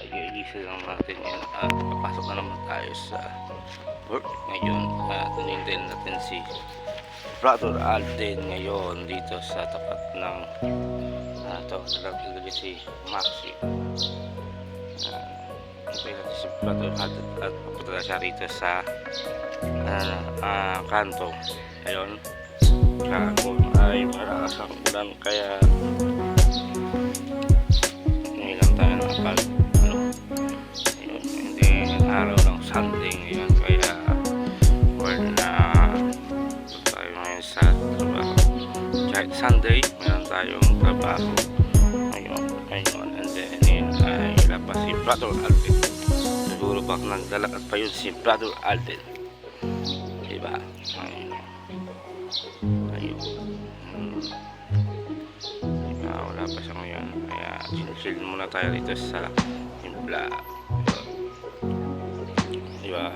i-gisa lang natin yan. Papasok na naman tayo sa work ngayon. Tunintin natin si Brother Alden ngayon dito sa tapat ng nalagay si Maxi. Okay natin si Brother Alden at papunta na siya rito sa kanto. Ngayon kahapon ay malakas ang ulan, kaya ngayon lang tayo nakapag hindi araw ng Sunday ngayon, kaya tayo ngayon sa trabaho. Kahit Sunday meron tayong trabaho ngayon, and then ay labas si Brother Alden. Siguro bak nagdalakat pa yun si Brother Alden, diba? Ayun. Wala pa siya ngayon, kaya chill muna tayo dito sa Timpla, diba?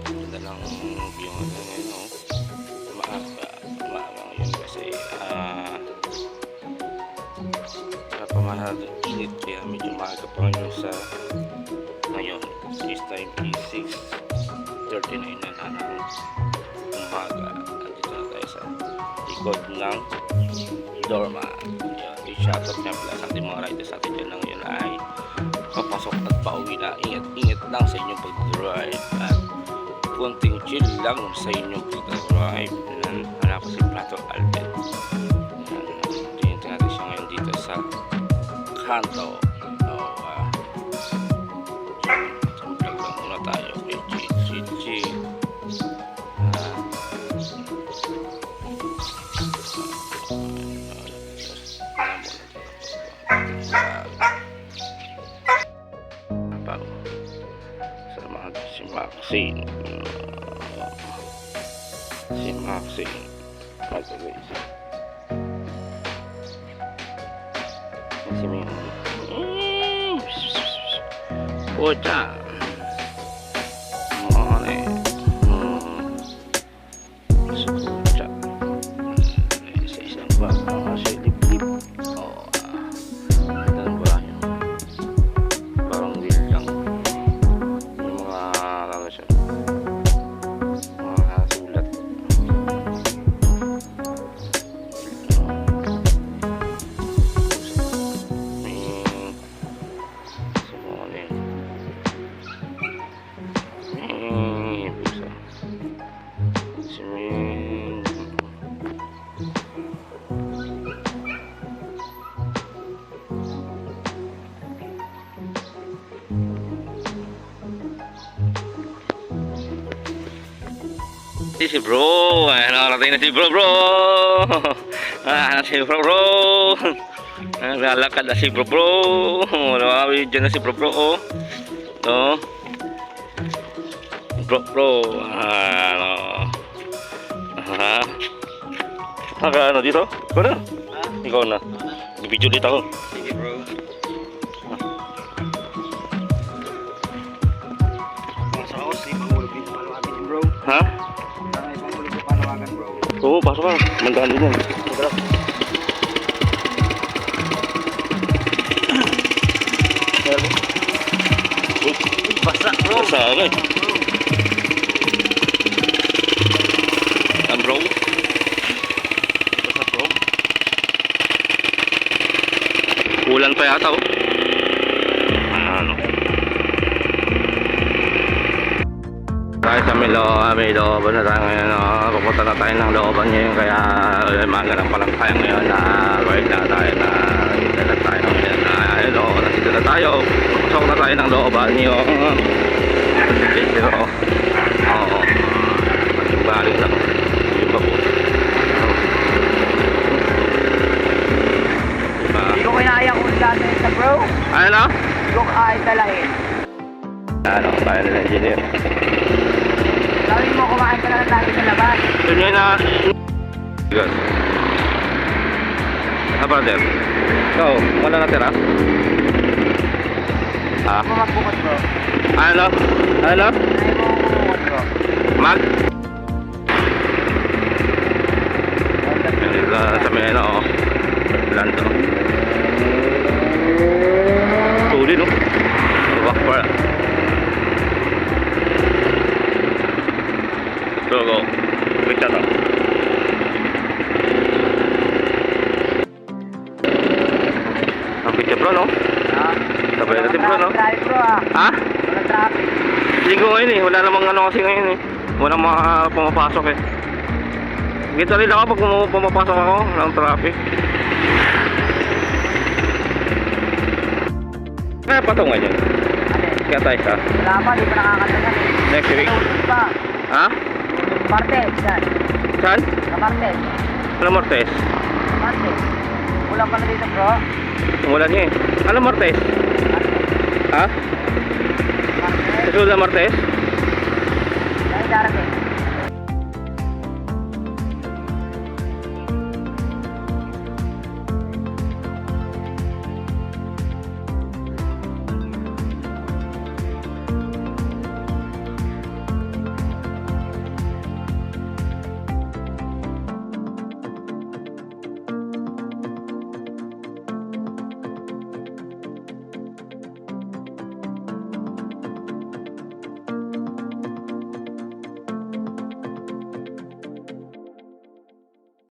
Ganda lang yung ngayon, no? Maaga ngayon kasi pamahalang init, kaya medyo maaga pa ngayon sa ngayon. This time is 6:39 na ng umaga. Andito na tayo sa likod ng Dorma. I-shoutout nga pala sa ating mga riders natin dyan lang yun ay papasok at pauwi na. Ingat lang sa inyong pag-drive at kunting chill lang sa inyong pag-drive. Hanap ko si Brother Alden. Tingnan natin siya ngayon dito sa kanto. Tayo kay Chichi. Sama si Maxine. Si Ming. Puta. Si bro, nakarating na si bro. Si bro. Naglalakad na si bro. Nakawid na si bro. No? Bro. Ano dito? Ikaw na? Ikaw na. Nag-video dito ako. Sige bro. Ha? Oo, pasok ka. Mandahan din yan. Basa bro. Basa agad. Bro. Basa bro. Ulan pa yata oh. Ano? Tayo sa may looban na tayo ngayon, pupunta na tayo ng looban ngayon, kaya maganang pa lang tayo ngayon na ride na tayo na dala tayo ngayon nandito na tayo, pasok na tayo ng looban yung balik lang yung bako. Hindi ko kinaya kung dalahin sa bro. Ano? Hindi ko kaya dalahin. Ano, tayo na engineer. Sabi mo kumain ka na lang tayo sa labas. Yun yun na. Good. Brother? Ikaw, wala natira? Ayaw mo magbukod bro. Ano? Ayaw mo magbukod bro. Mag? Sa may ano, Lando. Tuloy, no? Wakbar. Go. Kita to. Ang picture bro, no? Ah. Sabay natin bro, no? Traffic bro ah. Ha? Walang traffic. Linggo ngayon eh. Wala namang ano kasi ngayon eh. Walang mga pumapasok eh. Gito rin ako pag pumapasok ako. Walang traffic. Kaya pa ito ngayon. Ate, Kaya tayo sa wala pa, di pa nakakatagal eh. next week. Tulog pa. Ha? Martes, yan. Saan? Sa Martes. Ano Martes? Martes. Ulan pa na dito bro. Wala niya eh. Ano Martes? Ha? Martes. Sa Sula Martes? Dahil darating.